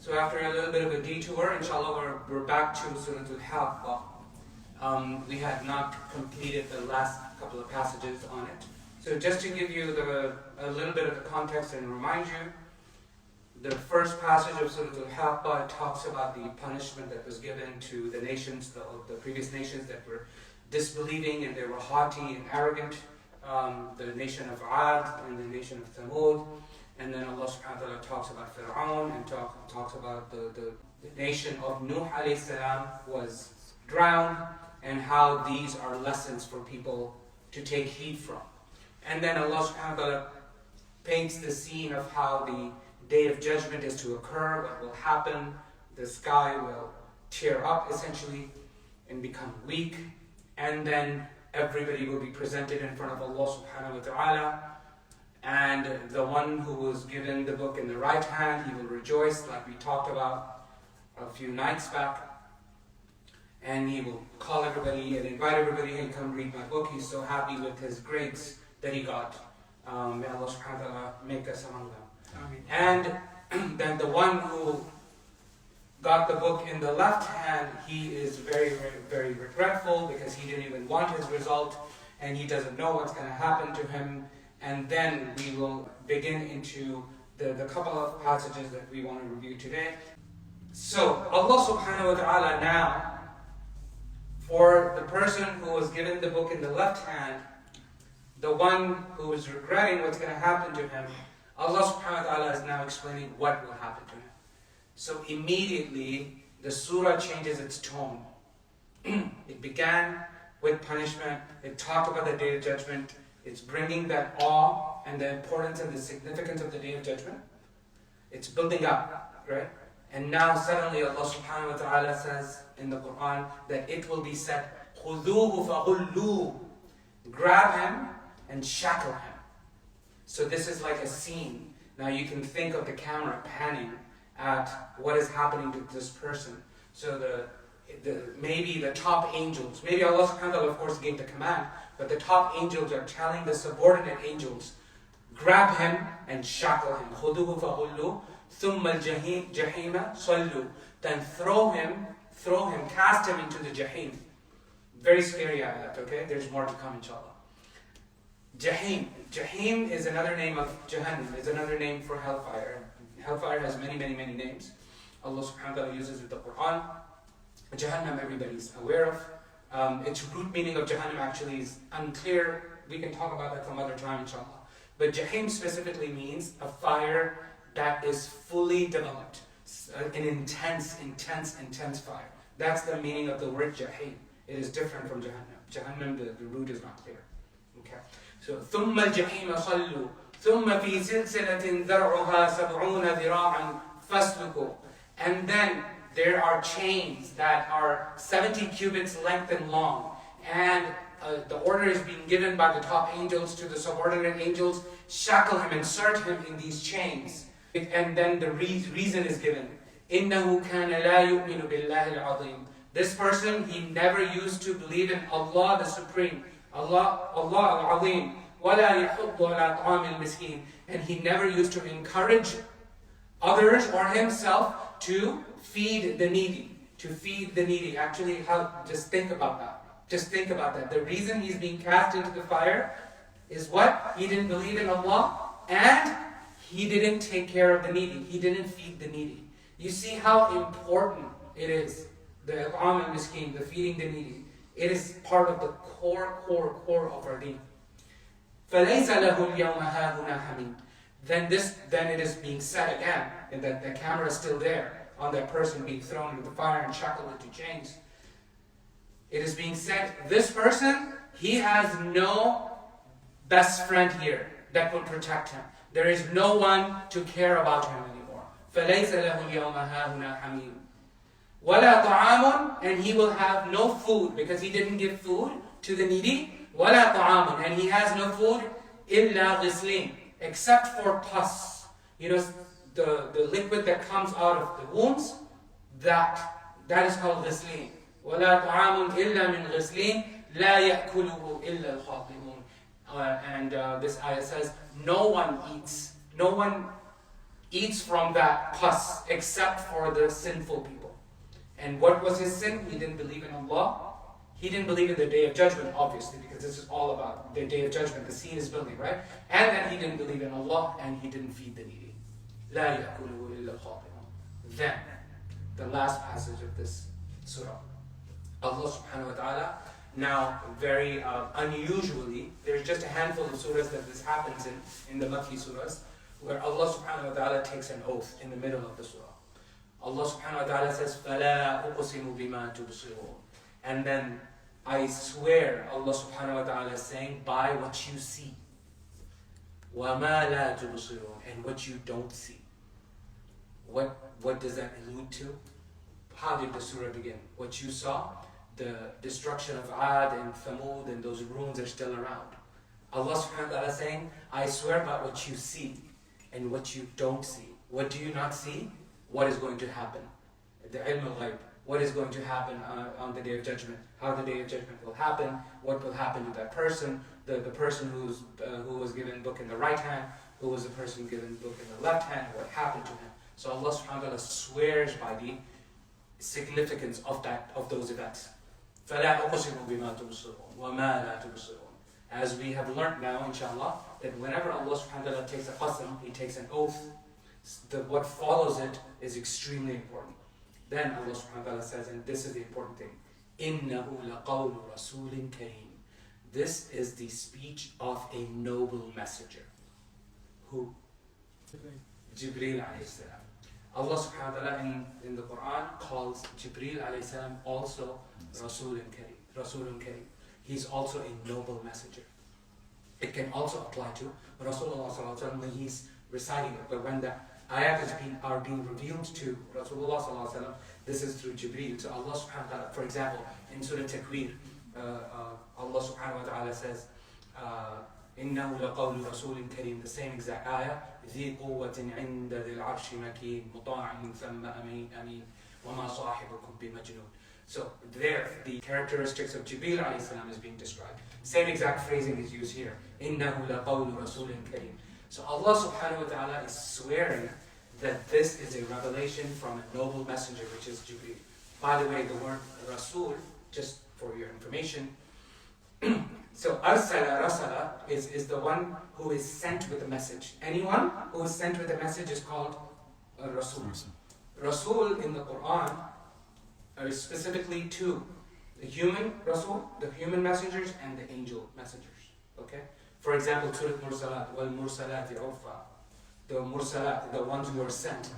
So after a little bit of a detour, inshallah, we're back to Surat al Haqqah. We had not completed the last couple of passages on it. So just to give you a little bit of the context and remind you, the first passage of Surat al Haqqah talks about the punishment that was given to the nations, the previous nations that were disbelieving and they were haughty and arrogant. The nation of Ad and the nation of Thamud. And then Allah subhanahu wa ta'ala talks about Fir'aun and talks about the nation of Nuh alayhi salam was drowned and how these are lessons for people to take heed from. And then Allah subhanahu wa ta'ala paints the scene of how the day of judgment is to occur, what will happen. The sky will tear up essentially and become weak, and then everybody will be presented in front of Allah subhanahu wa ta'ala. And the one who was given the book in the right hand, he will rejoice, like we talked about a few nights back. And he will call everybody and invite everybody, hey, come read my book. He's so happy with his grades that he got. May Allah subhanahu wa ta'ala make us among them. And then the one who got the book in the left hand, he is very, very, very regretful because he didn't even want his result and he doesn't know what's going to happen to him. And then we will begin into the couple of passages that we want to review today. So Allah subhanahu wa ta'ala now, for the person who was given the book in the left hand, the one who is regretting what's going to happen to him, Allah subhanahu wa ta'ala is now explaining what will happen to him. So immediately the surah changes its tone. It began with punishment. It talked about the day of judgment. It's bringing that awe and the importance and the significance of the day of judgment. It's building up, right? And now suddenly Allah subhanahu wa ta'ala says in the Quran that it will be said, خُذُوهُ فَغُلُّوهُ. Grab him and shackle him. So this is like a scene. Now you can think of the camera panning at what is happening to this person. So maybe the top angels, maybe Allah subhanahu wa ta'ala of course gave the command, but the top angels are telling the subordinate angels, grab him and shackle him. خُذُوهُ فَغُلُّوهُ ثُمَّ الْجَحِيمَ صَلُّوا. Then throw him, cast him into the Jahim. Very scary ayat, okay? There's more to come inshallah. Jahim. Jahim is another name of Jahannam, is another name for hellfire. Hellfire has many, many, many names. Allah subhanahu wa ta'ala uses it in the Quran. Jahannam everybody's aware of. Its root meaning of Jahannam actually is unclear. We can talk about that some other time inshallah. But Jahim specifically means a fire that is fully developed. An intense fire. That's the meaning of the word Jahim. It is different from Jahannam. Jahannam, the root is not clear. Okay. So, ثُمَّ الْجَحِيمَ صَلُّوا ثُمَّ فِي سِلْسِلَةٍ ذَرْعُهَا سَبْعُونَ ذِرَاعًا فَاسْلُكُوا. And then there are chains that are 70 cubits length and long. And the order is being given by the top angels to the subordinate angels, shackle him, insert him in these chains. And then the reason is given. إِنَّهُ كَانَ لَا يُؤْمِنُ بِاللَّهِ الْعَظِيمِ. This person, he never used to believe in Allah the Supreme. Allah al-Azim. وَلَا يَحُضُّ عَلَىٰ طَعَامِ الْمِسْكِينِ. And he never used to encourage others or himself to feed the needy. Actually, just think about that. The reason he's being cast into the fire is what? He didn't believe in Allah and he didn't take care of the needy. He didn't feed the needy. You see how important it is, the Ta'am al-Miskin, the feeding the needy. It is part of the core of our deen. فَلَيْسَ لَهُ الْيَوْمَ هَاهُنَا حَمِيمٌ. Then it is being said again, and that the camera is still there on that person being thrown into the fire and shackled into chains. It is being said, this person, he has no best friend here that will protect him. There is no one to care about him anymore. فَلَيْسَ لَهُ الْيَوْمَ هَاهُنَا حَمِيمٌ. وَلَا طَعَامٌ. And he will have no food because he didn't give food to the needy. وَلَا طَعَامٌ. And he has no food إِلَّا غِسْلِينَ. Except for pus. You know, the liquid that comes out of the wounds, that is called غِسْلِينَ. وَلَا طَعَامٌ إِلَّا مِنْ غِسْلِينَ لَا يَأْكُلُهُ إِلَّا الْخَاطِئُونَ. And this ayah says, no one eats from that pus except for the sinful people. And what was his sin? He didn't believe in Allah. He didn't believe in the day of judgment, obviously, because this is all about the day of judgment. The scene is building, right? And then he didn't believe in Allah, and he didn't feed the needy. لا يأكله إلا الخاطئون. Then, the last passage of this surah. Allah subhanahu wa ta'ala, now very unusually, there's just a handful of surahs that this happens in the Makki surahs, where Allah subhanahu wa ta'ala takes an oath in the middle of the surah. Allah subhanahu wa ta'ala says, فَلَا أُقْسِمُ بِمَا تُبْصِرُونَ. And then, I swear, Allah subhanahu wa ta'ala is saying, by what you see. وَمَا لَا تُبْصِرُونَ. And what you don't see. What does that allude to? How did the surah begin? What you saw, the destruction of Ad and Thamud and those ruins are still around. Allah subhanahu wa ta'ala is saying, I swear by what you see and what you don't see. What do you not see? What is going to happen? The ilm al-ghayb. What is going to happen on the day of judgment? How the day of judgment will happen? What will happen to that person? The person who was given book in the right hand, who was the person given book in the left hand? What happened to him? So Allah subhanahu wa ta'ala swears by the significance of those events. فَلَا أُقْسِمُ بِمَا تُبْصِرُونَ وَمَا لَا تُبْصِرُونَ. As we have learned now, inshallah, that whenever Allah subhanahu wa ta'ala takes a qasam, He takes an oath, what follows it is extremely important. Then Allah subhanahu wa ta'ala says, and this is the important thing, إِنَّهُ لَقَوْلُ رَسُولٍ كَرِيمٍ. This is the speech of a noble messenger. Who? Jibreel alayhi salam. Allah subhanahu wa ta'ala in the Quran calls Jibreel alayhi salam also Rasulun Kareem. He's also a noble messenger. It can also apply to Rasulullah sallallahu alaihi wasallam when he's reciting it, but when the ayat are being revealed to Rasulullah sallallahu alaihi wasallam, this is through Jibreel. So Allah subhanahu wa ta'ala, for example, in Surah Takwir, Allah subhanahu wa ta'ala says, إِنَّهُ لَقَوْلُ رَسُولٍ كَرِيمٍ. The same exact ayah. ذِي قُوَّةٍ عِنْدَ ذِي الْعَرْشِ مَكِينٍ مُطَاعٍ ثَمَّ أَمِينٍ وَمَا صَاحِبُكُمْ بِمَجْنُونٍ. So there, the characteristics of Jibreel alayhi salam is being described. Same exact phrasing is used here. إِنَّهُ لَقَوْلُ رَسُولٍ كَرِيمٍ. So Allah subhanahu wa ta'ala is swearing that this is a revelation from a noble messenger, which is Jibreel. By the way, the word Rasul, just for your information, so arsala, rasala is the one who is sent with a message. Anyone who is sent with a message is called a Rasul. Rasul in the Quran are specifically two. The human Rasul, the human messengers, and the angel messengers. Okay? For example, Surat Mursalat, wal Mursalati urfa. The Mursalat, the ones who are sent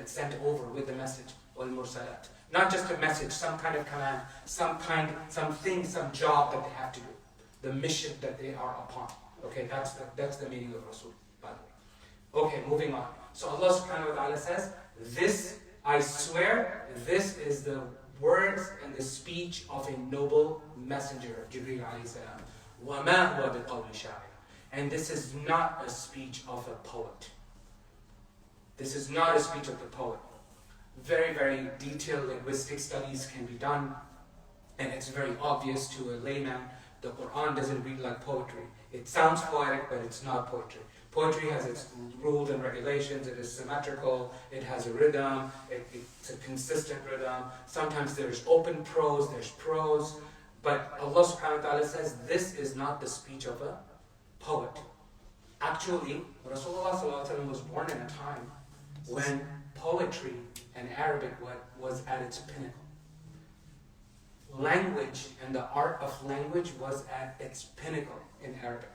sent over with the message, wal Mursalat. Not just a message, some kind of command, something, some job that they have to do. The mission that they are upon. Okay, that's the meaning of Rasul, by the way. Okay, moving on. So Allah subhanahu wa ta'ala says, this, I swear, this is the words and the speech of a noble messenger, Jibreel alayhi salam. وَمَا هُوَ بِقَوْلِ شَاعِرٍ. And this is not a speech of a poet. This is not a speech of the poet. Very, very detailed linguistic studies can be done, and it's very obvious to a layman. The Quran doesn't read like poetry. It sounds poetic, but it's not poetry. Poetry has its rules and regulations. It is symmetrical. It has a rhythm. It's a consistent rhythm. Sometimes there's open prose, there's prose. But Allah subhanahu wa ta'ala says this is not the speech of a poet. Actually, Rasulullah sallallahu alaihi wasallam was born in a time when poetry and Arabic was at its pinnacle. Language and the art of language was at its pinnacle in Arabic.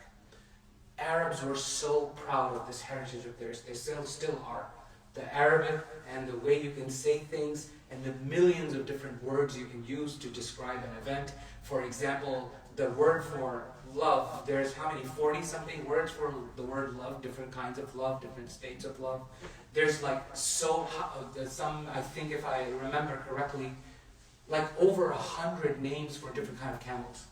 Arabs were so proud of this heritage of theirs. They still are. The Arabic and the way you can say things and the millions of different words you can use to describe an event. For example, the word for love, there's how many, 40 something words for the word love, different kinds of love, different states of love. There's like some, I think if I remember correctly, like over 100 names for different kind of camels.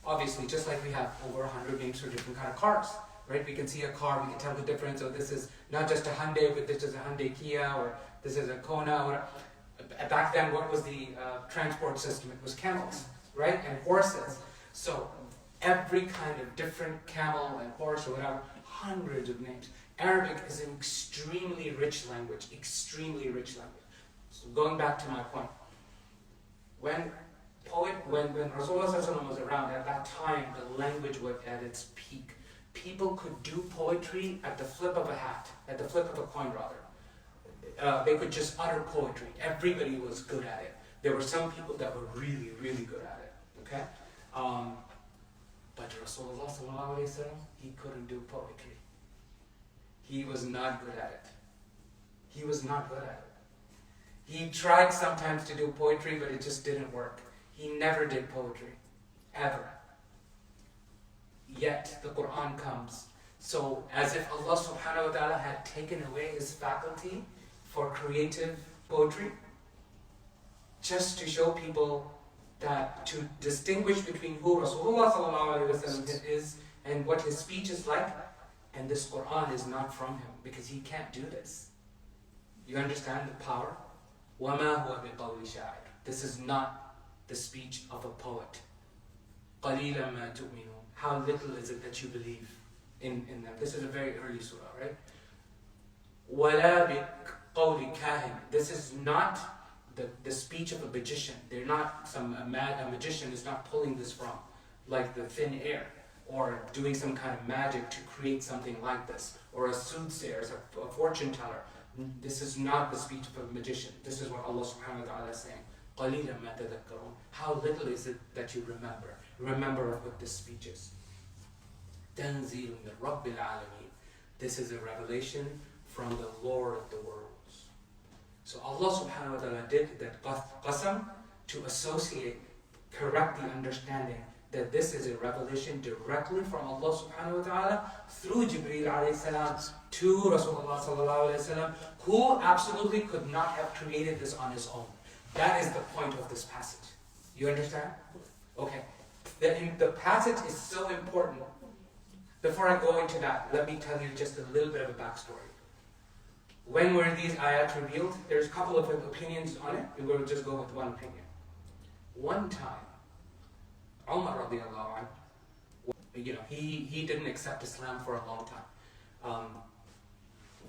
Obviously, just like we have over 100 names for different kind of cars, right? We can see a car, we can tell the difference. So this is not just a Hyundai, but this is a Hyundai Kia, or this is a Kona. Or back then, what was the transport system? It was camels, right? And horses. So every kind of different camel and horse or whatever, hundreds of names. Arabic is an extremely rich language, extremely rich language. So going back to my point, when Rasulullah ﷺ was around, at that time the language was at its peak. People could do poetry at the flip of a hat, at the flip of a coin rather. They could just utter poetry. Everybody was good at it. There were some people that were really, really good at it. Okay? But Rasulullah ﷺ, he couldn't do poetry. He was not good at it. He was not good at it. He tried sometimes to do poetry, but it just didn't work. He never did poetry, ever. Yet the Quran comes. So as if Allah subhanahu wa ta'ala had taken away his faculty for creative poetry, just to show people that to distinguish between who Rasulullah sallallahu alaihi wasallam is and what his speech is like, and this Quran is not from him, because he can't do this. You understand the power? وَمَا هُوَ بِقَوْلِ شَاعِرٍ. This is not the speech of a poet. قَلِيلًا مَا تُؤْمِنُونَ. How little is it that you believe in them? This is a very early surah, right? وَلَا بِقَوْلِ كَاهِنٍ. This is not the speech of a magician. They're not a magician is not pulling this from, like the thin air, or doing some kind of magic to create something like this, or a soothsayer, a fortune teller. This is not the speech of a magician. This is what Allah subhanahu wa ta'ala is saying. قَلِيلًا مَا تَذَكَّرُونَ. How little is it that you remember? Remember what this speech is. تَنزِيلٌ مِّن رَبِّ الْعَالَمِينَ. This is a revelation from the Lord of the worlds. So Allah subhanahu wa ta'ala did that qasam to associate, correct the understanding that this is a revelation directly from Allah subhanahu wa ta'ala through Jibreel alayhi salam to Rasulullah sallallahu alayhi wasallam, who absolutely could not have created this on his own. That is the point of this passage. You understand? Okay. The passage is so important. Before I go into that, let me tell you just a little bit of a backstory. When were these ayat revealed? There's a couple of opinions on it. We're going to just go with one opinion. One time, Umar radiallahu anhu, he didn't accept Islam for a long time.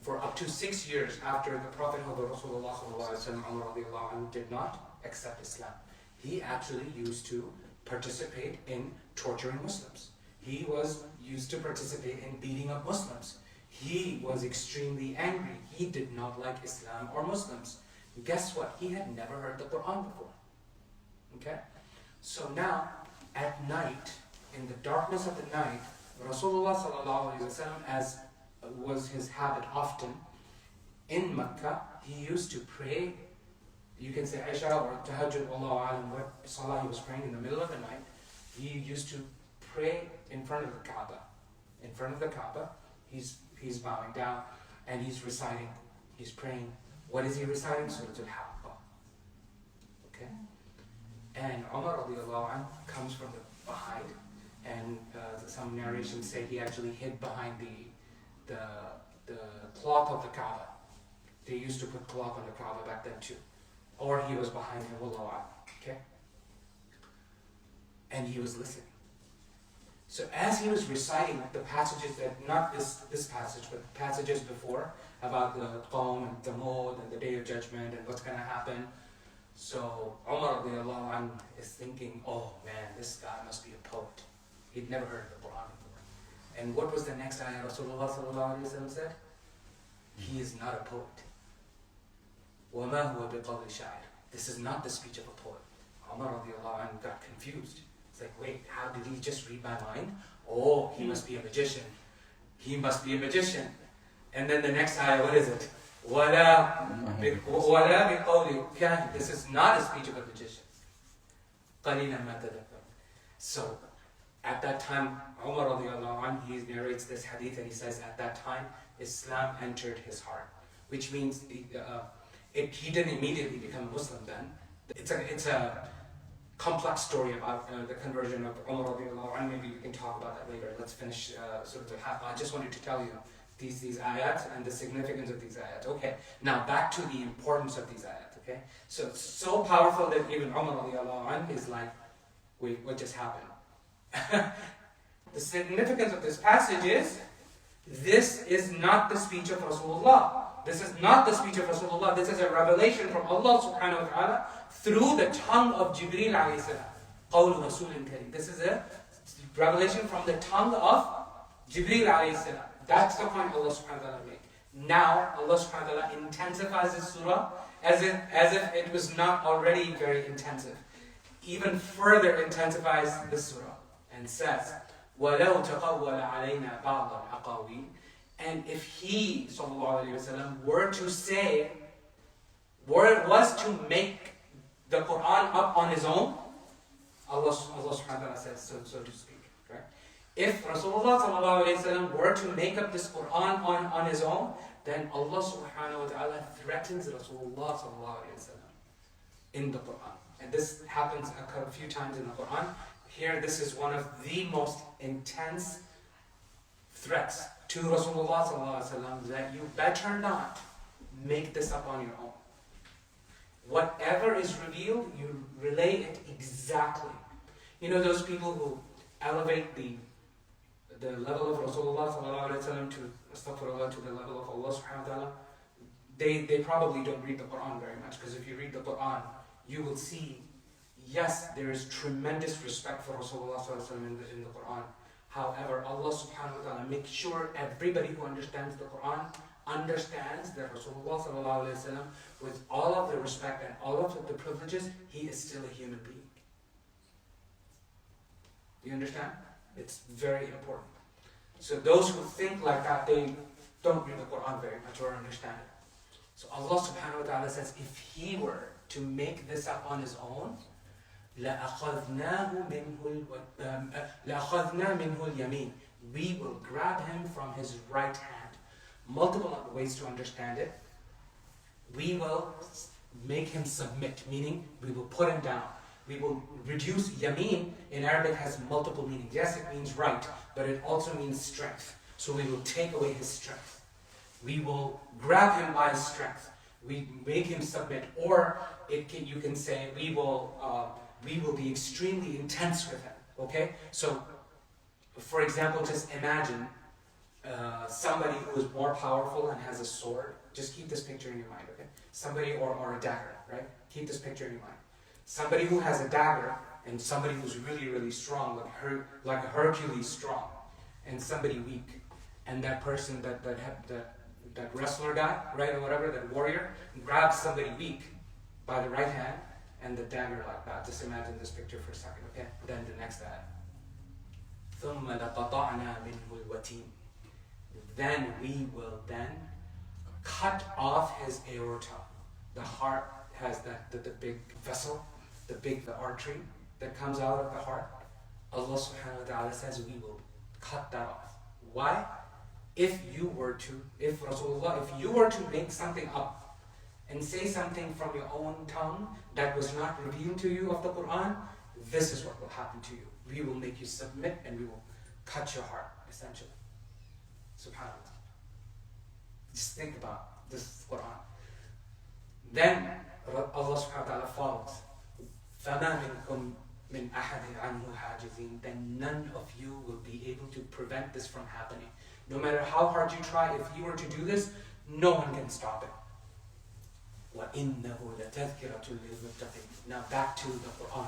For up to 6 years after the Prophet Rasulullah sallallahu alaihi wasallam, Umar radiallahu anhu did not accept Islam. He actually used to participate in torturing Muslims. He was used to participate in beating up Muslims. He was extremely angry. He did not like Islam or Muslims. Guess what? He had never heard the Quran before. Okay? So now, at night, in the darkness of the night, Rasulullah sallallahu alaihi wasallam, as was his habit often, in Mecca, he used to pray. You can say Isha or Tahajjud, Wallahu alam, what salah he was praying in the middle of the night. He used to pray in front of the Kaaba. In front of the Kaaba, he's bowing down and he's reciting, he's praying. What is he reciting? Surat al Haqqah. Okay? And Umar radiallahu anhu comes from the behind, and some narrations say he actually hid behind the cloth of the Kaaba. They used to put cloth on the Kaaba back then too. Or he was behind him, wallahu a'lam. Okay? And he was listening. So as he was reciting the passages that, not this passage, but passages before, about the Qawm and Thamud and the Day of Judgment and what's going to happen, so Umar radiallahu anhu is thinking, oh man, this guy must be a poet. He'd never heard of the Quran before. And what was the next ayah Rasulullah sallallahu alaihi wasallam said? He is not a poet. وَمَا هُوَ بِقَوْلِ شَاعِرٍ. This is not the speech of a poet. Umar radiallahu anhu got confused. It's like, wait, how did he just read my mind? Oh, he must be a magician. He must be a magician. And then the next ayah, what is it? وَلَا بِقَوْلِ كَاهِنٍ. This is not a speech of a magician. قَلِيلًا مَا تَذَكَّرُونَ. So, at that time, Umar radiallahu anhu, he narrates this hadith and he says, at that time, Islam entered his heart. Which means, he didn't immediately become a Muslim then. It's a complex story about the conversion of Umar radiallahu anhu. Maybe we can talk about that later. Let's finish Surat al Haqqah. I just wanted to tell you these ayat and the significance of these ayat. Okay, now back to the importance of these ayat. Okay, so it's so powerful that even Umar radiallahu anhu is like, wait, what just happened? The significance of this passage is This is not the speech of Rasulullah. This is not the speech of Rasulullah. This is a revelation from Allah subhanahu wa ta'ala through the tongue of Jibreel alayhi salam. قَوْلُ رَسُولٍ كَرِيمٍ. This is a revelation from the tongue of Jibreel alayhi salam. That's the point Allah subhanahu wa ta'ala made. Now Allah subhanahu wa ta'ala intensifies this surah as if it was not already very intensive. Even further intensifies the surah and says, وَلَوْ تَقَوَّلَ عَلَيْنَا بَعْضَ الْأَقَاوِيلِ. And if he, sallallahu alayhi wa sallam, were to say, was to make the Quran up on his own, Allah subhanahu wa ta'ala says, so to speak. Right? If Rasulullah sallallahu alayhi wa sallam were to make up this Quran on his own, then Allah subhanahu wa ta'ala threatens Rasulullah sallallahu alayhi wa sallam in the Quran. And this happens a few times in the Quran. Here, this is one of the most intense threats to Rasulullah sallallahu alaihi wasallam, that you better not make this up on your own. Whatever is revealed, you relay it exactly. You know those people who elevate the level of Rasulullah sallallahu alaihi wasallam to astaghfirullah, to the level of Allah subhanahu wa ta'ala, they probably don't read the Quran very much, because if you read the Quran, you will see, yes, there is tremendous respect for Rasulullah sallallahu alaihi wasallam in the Quran. However, Allah subhanahu wa ta'ala makes sure everybody who understands the Quran understands that Rasulullah sallallahu alaihi wasallam, with all of the respect and all of the privileges, he is still a human being. Do you understand? It's very important. So those who think like that, they don't read the Quran very much or understand it. So Allah subhanahu wa ta'ala says, if he were to make this up on his own, لَأَخَذْنَا مِنْهُ الْيَمِينَ. We will grab him from his right hand. Multiple ways to understand it. We will make him submit, meaning we will put him down. We will reduce. Yameen in Arabic has multiple meanings. Yes, it means right, but it also means strength. So we will take away his strength. We will grab him by his strength. We make him submit, or you can say we will be extremely intense with him. Okay? So, for example, just imagine somebody who is more powerful and has a sword. Just keep this picture in your mind, okay? Somebody or a dagger, right? Keep this picture in your mind. Somebody who has a dagger and somebody who's really, really strong, like Hercules strong, and somebody weak. And that person, that wrestler guy, right, or whatever, that warrior, grabs somebody weak by the right hand and the dagger like that. Just imagine this picture for a second, okay? Then the next ayah. ثُمَّ لَقَطَعْنَا مِنْهُ الْوَتِينَ. Then we will cut off his aorta. The heart has the big vessel, the artery that comes out of the heart. Allah subhanahu wa ta'ala says we will cut that off. Why? If you were to make something up and say something from your own tongue that was not revealed to you of the Quran, this is what will happen to you. We will make you submit and we will cut your heart, essentially. SubhanAllah. Just think about this Quran. Then Allah subhanahu wa ta'ala follows. فَمَا مِنْكُمْ مِنْ أَحَدٍ عَنْهُ حَاجِزِينَ. Then none of you will be able to prevent this from happening. No matter how hard you try, if you were to do this, no one can stop it. وَإِنَّهُ لَتَذْكِرَةٌ لِلْمُتَّقِينَ. Now back to the Quran,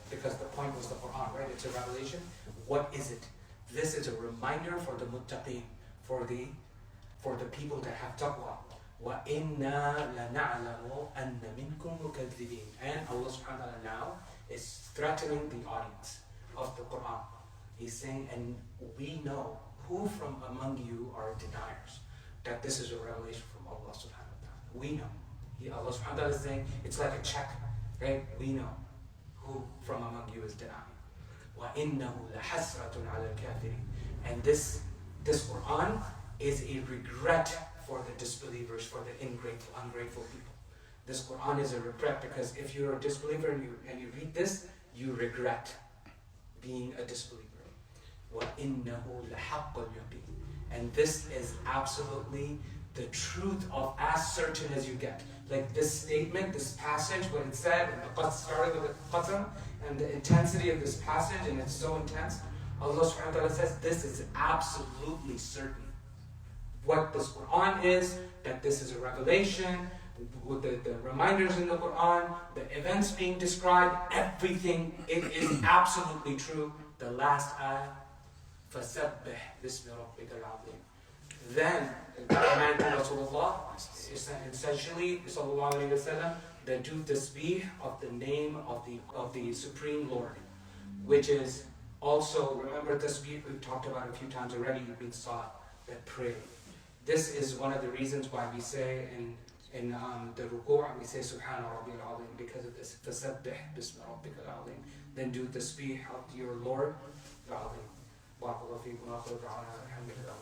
because the point was the Quran, right? It's a revelation. What is it? This is a reminder for the muttaqeen, for the people that have taqwa. وَإِنَّا لَنَعْلَمُ أَنَّ مِنْكُمْ مُكَذِّبِينَ. And Allah subhanahu wa ta'ala now is threatening the audience of the Quran. He's saying, and we know who from among you are deniers, that this is a revelation from Allah subhanahu wa ta'ala. We know. Allah subhanahu wa ta'ala is saying, it's like a check, right? We know who from among you is denying. وَإِنَّهُ لَحَسْرَةٌ عَلَى الْكَافِرِينَ. And this Quran is a regret for the disbelievers, for the ungrateful people. This Quran is a regret, because if you're a disbeliever and you read this, you regret being a disbeliever. وَإِنَّهُ لَحَقُّ الْيَقِينِ. And this is absolutely the truth of as certain as you get. Like this statement, this passage, what it said, and the started with the qasam, and the intensity of this passage, and it's so intense. Allah subhanahu wa ta'ala says this is absolutely certain. what this Quran is, that this is a revelation, with the reminders in the Quran, the events being described, everything, it is absolutely true. The last ayah, فَسَبِّحْ بِسْمِ رَبِّكَ الْعَظِيمِ. Then, the command to Rasulullah, essentially, sallallahu alayhi wa sallam, that do tasbih of the name of the Supreme Lord, which is also, remember tasbih, we've talked about a few times already, we saw that prayer. This is one of the reasons why we say in the ruku', we say Subhana Rabbiyal Azim, because of this. Fasabbih bismi rabbikal azim. Then do tasbih of your Lord. Barakallahu feekum wa akhir da'wana alhamdulillah.